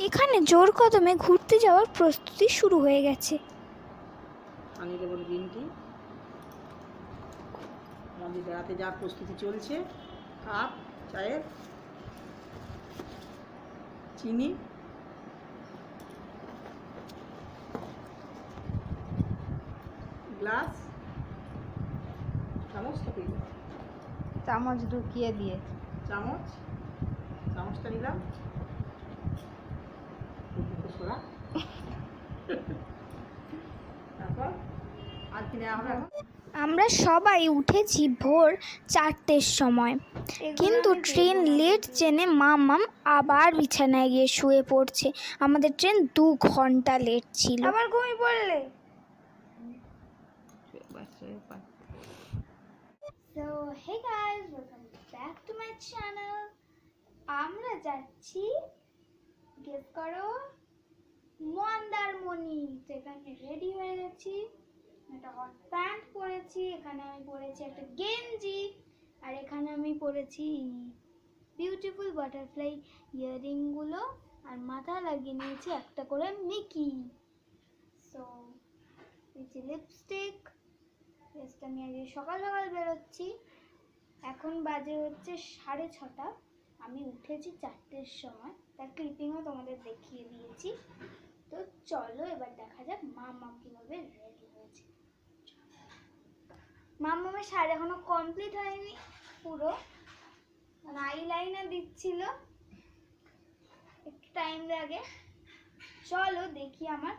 এখানে জোর কদমে ঘুরতে যাওয়ার প্রস্তুতি শুরু হয়ে গেছে। আমি দেবো গ্রিন টি। আমাদের বেড়াতে যাওয়ার প্রস্তুতি চলছে। কাপ চায়ের, চিনি, গ্লাস, চামচ তো পেয়ে যাবে। চামচ ঢুকিয়ে দিয়ে চামচটা নিলাম। তারপর আর কি নেওয়া হবে? আমরা সবাই উঠেছি ভোর 4টের সময়, কিন্তু ট্রেন লেট জেনে মামাম আবার বিছানায় গিয়ে শুয়ে পড়ছে। আমাদের ট্রেন 2 ঘন্টা লেট ছিল। আবার ঘুমিয়ে পড়লে। So hey guys, welcome back to my channel. আমরা যাচ্ছি, গেস করো, মন্দারমণি। তো এখানে রেডি হয়ে গেছি, একটা হট প্যান্ট পরেছি, এখানে আমি পরেছি একটা গেঞ্জি, আর এখানে আমি পরেছি বিউটিফুল বাটারফ্লাই ইয়াররিংগুলো, আর মাথায় লাগিয়ে নিয়েছি একটা করে মিকি। সো নিচে লিপস্টিক। জাস্ট আমি আগে সকাল সকাল বেরোচ্ছি। এখন বাজে হচ্ছে 6:30। আমি উঠেছি 4টের সময়, তার ক্লিপিংও তোমাদের দেখিয়ে দিয়েছি। তো চলো এবার দেখা যাক মাম্মাম কীভাবে রেডি হয়েছে। মাম্মামের শাড়ি এখনো কমপ্লিট হয়নি পুরো, মানে আইলাইনার দিচ্ছিল, একটু টাইম লাগে। চলো দেখি আমার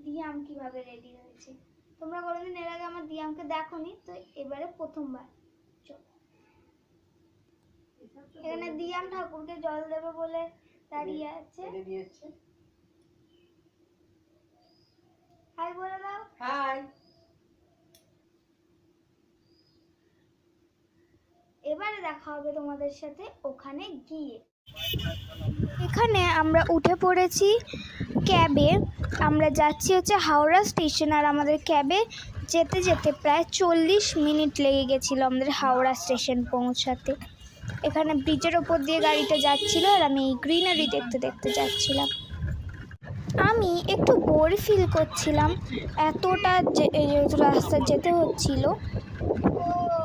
দিয়াম কিভাবে রেডি হয়েছে। তোমরা কোনোদিন এর আগে আমার দিয়ামকে দেখোনি, তো এবারে প্রথমবার। চলো, এখানে দিয়াম ঠাকুরকে জল দেবে বলে দাঁড়িয়ে আছে। হাই বলে দাও। হাই। এবারে দেখা হবে তোমাদের সাথে ওখানে গিয়ে। এখানে আমরা উঠে পড়েছি ক্যাবে। আমরা যাচ্ছি হচ্ছে হাওড়া স্টেশন, আর আমাদের ক্যাবে যেতে যেতে প্রায় 40 মিনিট লেগে গেছিলো আমাদের হাওড়া স্টেশন পৌঁছাতে। এখানে ব্রিজের ওপর দিয়ে গাড়িটা যাচ্ছিল, আর আমি এই গ্রিনারি দেখতে দেখতে যাচ্ছিলাম। আমি একটু বোর ফিল করছিলাম, এতটা যেহেতু রাস্তা যেতে হচ্ছিল।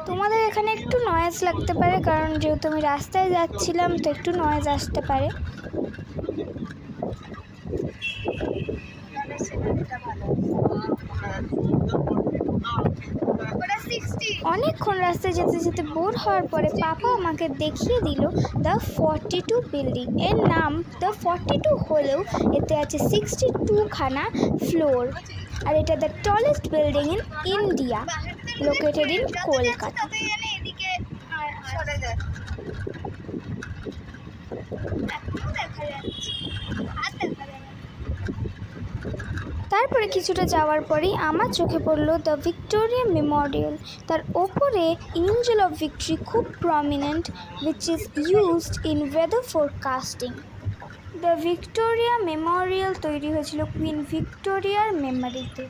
তোমাদের এখানে একটু নয়েজ লাগতে পারে, কারণ যেহেতু আমি রাস্তায় যাচ্ছিলাম, তো একটু নয়েজ আসতে পারে। অনেকক্ষণ রাস্তায় যেতে যেতে বোর হওয়ার পরে পাপা আমাকে দেখিয়ে দিল দ্য 42 বিল্ডিং। এর নাম দ্য 42 হলেও এতে আছে 62খানা ফ্লোর, আর এটা the tallest building in India, located in Kolkata. তারপরে কিছুটা যাওয়ার পরেই আমার চোখে পড়লো দ্য ভিক্টোরিয়া মেমোরিয়াল। তার ওপরে এঞ্জেল অফ ভিক্টরি খুব prominent, which is used in weather forecasting. The Victoria Memorial তৈরি হয়েছিল কুইন ভিক্টোরিয়ার মেমোরিতে।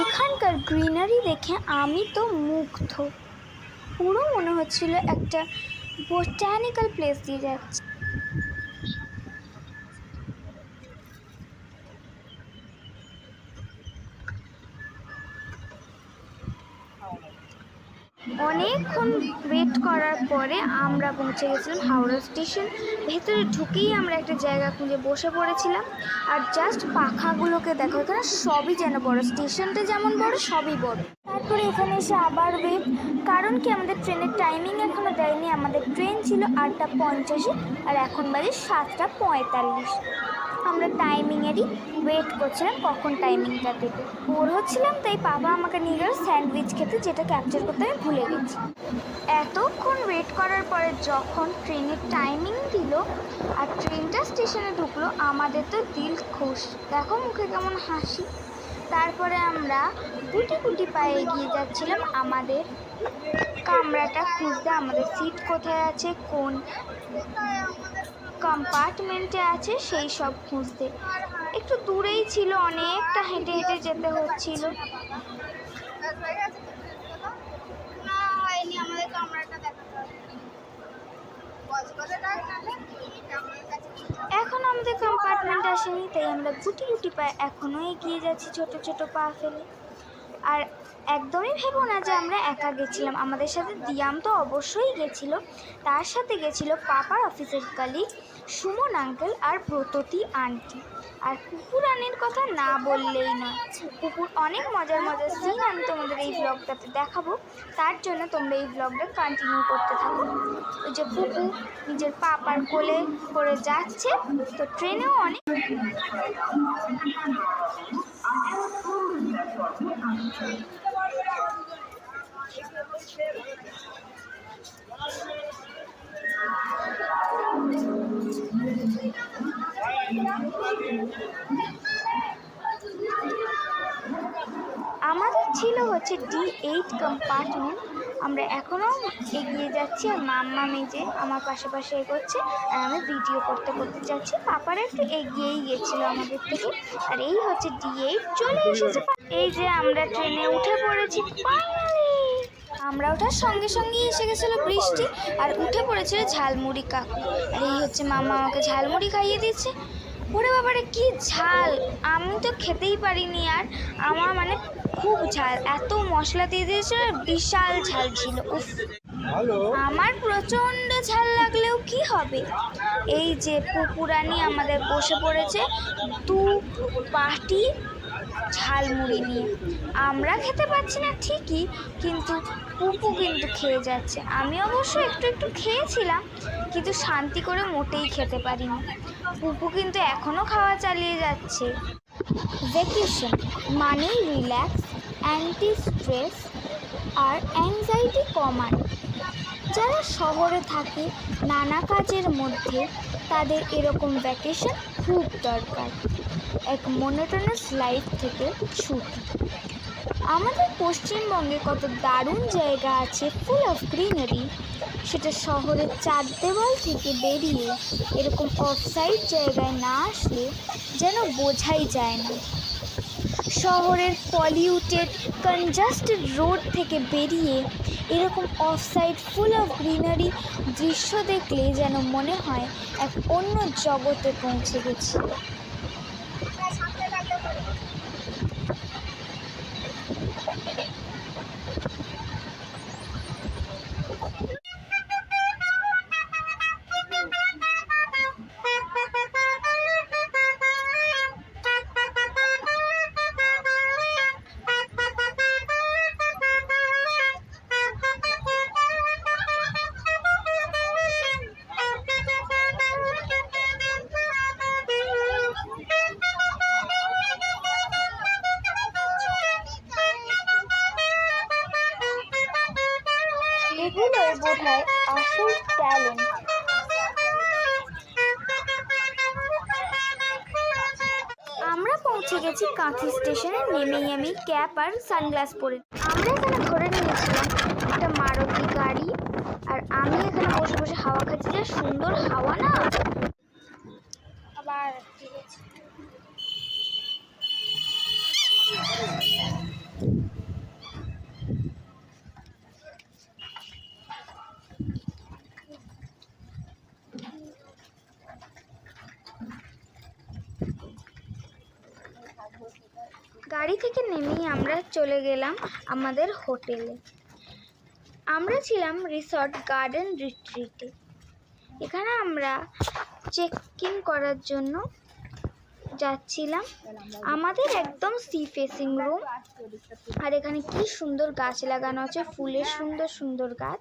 এখানকার গ্রিনারি দেখে আমি তো মুগ্ধ, পুরো মনে হচ্ছিল একটা বোটানিক্যাল প্লেস দিয়ে যাচ্ছে। অনেকক্ষণ ওয়েট করার পরে আমরা পৌঁছে গেছিলাম হাওড়া স্টেশন। ভেতরে ঢুকেই আমরা একটা জায়গা খুঁজে বসে পড়েছিলাম, আর জাস্ট পাখাগুলোকে দেখো, এখানে সবই যেন বড়, স্টেশনটা যেমন বড় সবই বড়। তারপরে এখানে এসে আবার ওয়েট, কারণ কি আমাদের ট্রেনের টাইমিং এখনও দেয়নি। আমাদের ট্রেন ছিল 8:50, আর এখন বাজে 7:45। আমরা টাইমিংয়েরই ওয়েট করছিলাম কখন টাইমিংটা দেবে। বোর হচ্ছিলাম, তাই বাবা আমাকে নিয়ে গেল স্যান্ডউইচ খেতে, যেটা ক্যাপচার করতে আমি ভুলে গেছি। এতক্ষণ ওয়েট করার পরে যখন ট্রেনের টাইমিং দিল আর ট্রেনটা স্টেশনে ঢুকলো, আমাদের তো দিল খুশ। দেখো মুখে কেমন হাসি। তারপরে আমরা গুটি গুটি পায়ে এগিয়ে যাচ্ছিলাম আমাদের কামরাটা খুঁজতে, আমাদের সিট কোথায় আছে, কোন কম্পার্টমেন্টে আছে, সেই সব খুঁজতে। একটু দূরেই ছিল, অনেকটা হেঁটে হেঁটে যেতে হচ্ছিল। আসেনি, তাই আমরা গুটি গুটি পায়ে এখনও এগিয়ে যাচ্ছি ছোট ছোট পা ফেলে। আর একদমই ভেবো না যে আমরা একা গেছিলাম, আমাদের সাথে দিয়াম তো অবশ্যই গেছিল, তার সাথে গেছিল পাপার অফিসের কলিগ সুমন আঙ্কেল আর ব্রততী আন্টি। আর কুকুর রানীর কথা না বললেই নয়, কুকুর অনেক মজার মজার সিন আমি তোমাদের এই ব্লগটাতে দেখাবো, তার জন্য তোমরা এই ব্লগটা কন্টিনিউ করতে থাকো। ওই যে পুপু নিজের পাপার কোলে করে যাচ্ছে, তো ট্রেনেও অনেক আমাদের ছিল হচ্ছে D8 কম্পার্টমেন্ট। আমরা এখনও এগিয়ে যাচ্ছি আর মাম্মা মেজে আমার পাশে পাশে এগোচ্ছে আর আমি ভিডিও করতে করতে যাচ্ছি। পাপারা একটু এগিয়েই গেছিলো আমাদের থেকে। আর এই হচ্ছে D8 চলে এসেছে। এই যে আমরা ট্রেনে উঠে পড়েছি ফাইনালি। আমরা ওঠার সঙ্গে সঙ্গেই এসে গেছিলো বৃষ্টি আর উঠে পড়েছিল ঝালমুড়ি কাকু। আর এই হচ্ছে মাম্মা আমাকে ঝালমুড়ি খাইয়ে দিচ্ছে। ওরে বাবারে কি ঝাল, আমি তো খেতেই পারিনি। আর আমার মানে খুব ঝাল, এত মশলা দিয়ে দিয়েছিল, বিশাল ঝাল ছিল। উফ, আমার প্রচণ্ড ঝাল লাগলেও কি হবে। এই যে পুপুরানি আমাদের বসে পড়েছে 2 বাটি ঝালমুড়ি নিয়ে। আমরা খেতে পাচ্ছি না ঠিকই, কিন্তু পুপু কিন্তু খেয়ে যাচ্ছে। আমি অবশ্য একটু একটু খেয়েছিলাম, কিন্তু শান্তি করে মোটেই খেতে পারিনি। পুপু কিন্তু এখনও খাওয়া চালিয়ে যাচ্ছে। ভ্যাকেশন মানেই রিল্যাক্স, অ্যান্টি স্ট্রেস আর অ্যাংজাইটি কমানো। যারা শহরে থাকে নানা কাজের মধ্যে, তাদের এরকম ভ্যাকেশন খুব দরকার, এক মোনোটোনাস লাইফ থেকে ছুটি। আমাদের পশ্চিমবঙ্গে কত দারুণ জায়গা আছে ফুল অফ গ্রিনারি, সেটা শহরের চার দেওয়াল থেকে বেরিয়ে এরকম অফসাইড জায়গায় না আসলে যেন বোঝাই যায় না। শহরের পলিউটেড কনজাস্টেড রোড থেকে বেরিয়ে এরকম অফসাইড ফুল অফ গ্রিনারি দৃশ্য দেখলে যেন মনে হয় এক অন্য জগতে পৌঁছে গেছি। এগুলোই বোধহয় আসল ট্যালেন্ট। আমরা পৌঁছে গেছি কাঁথি স্টেশনে। নেমেই আমি ক্যাপ আর সানগ্লাস পরে আমরা এখানে ধরে নিয়েছিলাম একটা মারুতি গাড়ি। আর আমি এখানে বসে বসে হাওয়া খাচ্ছি, যা সুন্দর হাওয়া না। আবার ঠিক আছে, গাড়ি থেকে নেমেই আমরা চলে গেলাম আমাদের হোটেলে। আমরা ছিলাম রিসর্ট গার্ডেন রিট্রিটে। এখানে আমরা চেক ইন করার জন্য যাচ্ছিলাম। আমাদের একদম সি ফেসিং রুম। আর এখানে কি সুন্দর গাছ লাগানো আছে, ফুলের সুন্দর সুন্দর গাছ।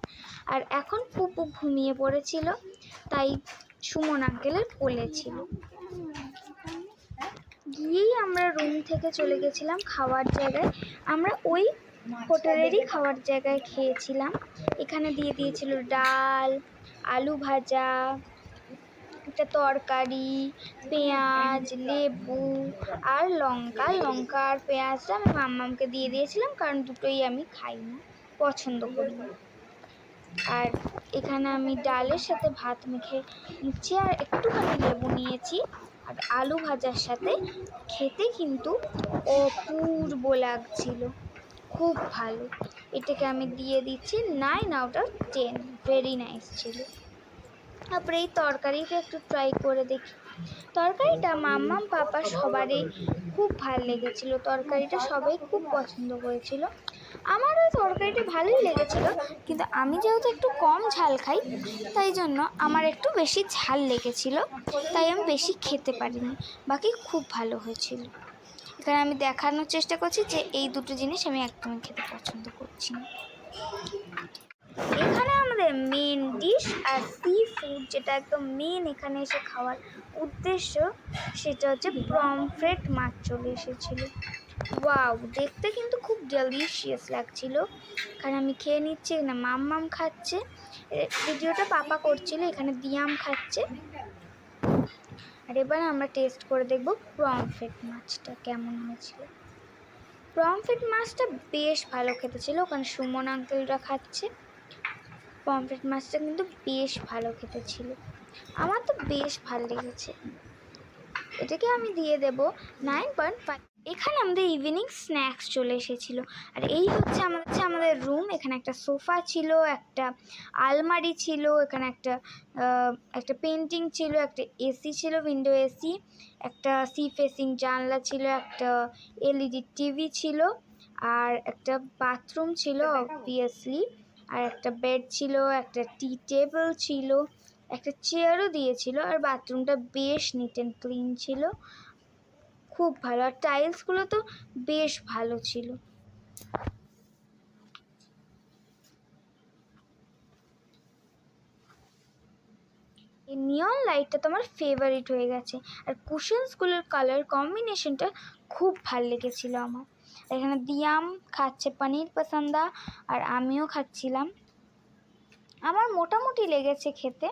আর এখন পুপু ঘুমিয়ে পড়েছিল, তাই সুমন আঙ্কেলের কোলে ছিল। গিয়েই আমরা রুম থেকে চলে গেছিলাম খাওয়ার জায়গায়। আমরা ওই হোটেলেরই খাওয়ার জায়গায় খেয়েছিলাম। এখানে দিয়ে দিয়েছিল ডাল, আলু ভাজা, একটা তরকারি, পেঁয়াজ, লেবু আর লঙ্কা আর পেঁয়াজটা আমি মাম্মামকে দিয়ে দিয়েছিলাম, কারণ দুটোই আমি খাই না, পছন্দ করি না। আর এখানে আমি ডালের সাথে ভাত মেখে নিচ্ছি আর একটুখানি লেবু নিয়েছি। আর আলু ভাজার সাথে খেতে কিন্তু অপূর্ব লাগছিল, খুব ভালো। এটাকে আমি দিয়ে দিচ্ছি 9 out of 10, ভেরি নাইস ছিল। তারপরে এই তরকারিটা একটু ট্রাই করে দেখি। তরকারিটা মাম্মাম পাপা সবারই খুব ভালো লেগেছিল, তরকারিটা সবাই খুব পছন্দ করেছিল। আমারও তরকারিটা ভালোই লেগেছিল, কিন্তু আমি যেহেতু একটু কম ঝাল খাই তাই জন্য আমার একটু বেশি ঝাল লেগেছিল, তাই আমি বেশি খেতে পারিনি। বাকি খুব ভালো হয়েছিল। এখানে আমি দেখানোর চেষ্টা করছি যে এই দুটো জিনিস আমি একদমই খেতে পছন্দ করছি না। এখানে আমাদের মেন ডিশ আর সি ফুড, যেটা একদম মেন এখানে এসে খাওয়ার উদ্দেশ্য, সেটা হচ্ছে পমফ্রেট মাছ চলে এসেছিল। ওয়াও, দেখতে কিন্তু খুব ডেলিশিয়াস লাগছিল। এখানে আমি খেয়ে নিচ্ছি, এখানে মাম্মাম খাচ্ছে, ভিডিওটা পাপা করছিল, এখানে দিয়াম খাচ্ছে। আর এবার আমরা টেস্ট করে দেখব পমফ্রেট মাছটা কেমন হয়েছিল। পমফ্রেট মাছটা বেশ ভালো খেতে ছিল, ওখানে সুমন আঙ্কেলরা খাচ্ছে। পমফ্রেট মাছটা কিন্তু বেশ ভালো খেতে ছিল, আমার তো বেশ ভালো লেগেছে। এটাকে আমি দিয়ে দেব 9.5। এখানে আমাদের ইভিনিং স্ন্যাক্স চলে এসেছিলো। আর এই হচ্ছে আমাদের রুম। এখানে একটা সোফা ছিল, একটা আলমারি ছিল, এখানে একটা পেন্টিং ছিল, একটা এসি ছিল, উইন্ডো এসি, একটা সি ফেসিং জানলা ছিল, একটা এলইডি টিভি ছিল, আর একটা বাথরুম ছিল অবভিয়াসলি, আর একটা বেড ছিল, একটা টি টেবিল ছিল, একটা চেয়ারও দিয়েছিল। আর বাথরুমটা বেশ নিট অ্যান্ড ক্লিন ছিল, খুব ভালো। আর টাইলসগুলো তো বেশ ভালো ছিল। এই নিয়ন লাইটটা তো আমার ফেভারিট হয়ে গেছে। আর কুশনসগুলোর কালার কম্বিনেশনটা খুব ভালো লেগেছিল আমার। এখানে দিয়াম খাচ্ছে পনির পসন্দা, আর আমিও খাচ্ছিলাম। আমার মোটামুটি লেগেছে খেতে।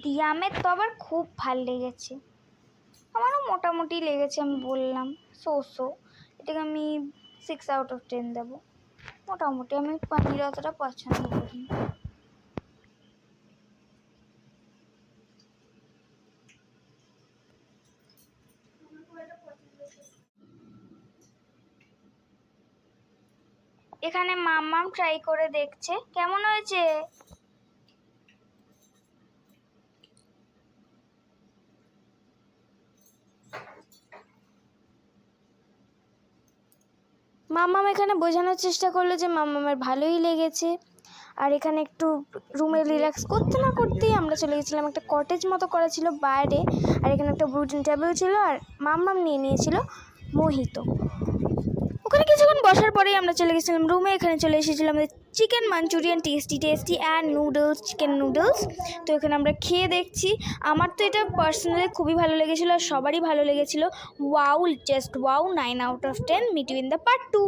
দিয়ামের তো আবার খুব ভাল লেগেছে, আমারও মোটামুটি লেগেছে। আমি বললাম সো এটাকে আমি 6/10 দেবো। মোটামুটি, আমি পনির অতটা পছন্দ করি না। এখানে মাম্মাম ট্রাই করে দেখছে কেমন হয়েছে। মাম্মাম এখানে বোঝানোর চেষ্টা করলো যে মাম্মামের ভালোই লেগেছে। আর এখানে একটু রুমে রিল্যাক্স করতে না করতেই আমরা চলে গেছিলাম, একটা কটেজ মতো করা ছিল বাইরে। আর এখানে একটা উডেন টেবিল ছিল, আর মাম্মাম নিয়ে নিয়েছিল মোহিতো। ওখানে কিছুক্ষণ বসার পরেই আমরা চলে গেছিলাম রুমে। এখানে চলে এসেছিলাম আমাদের chicken Manchurian, tasty and noodles, chicken noodles. তো এখানে আমরা খেয়ে দেখছি। আমার তো এটা পার্সোনালি খুবই ভালো লেগেছিলো, আর সবারই ভালো লেগেছিলো। Wow, just wow, 9/10। Meet you in the part 2।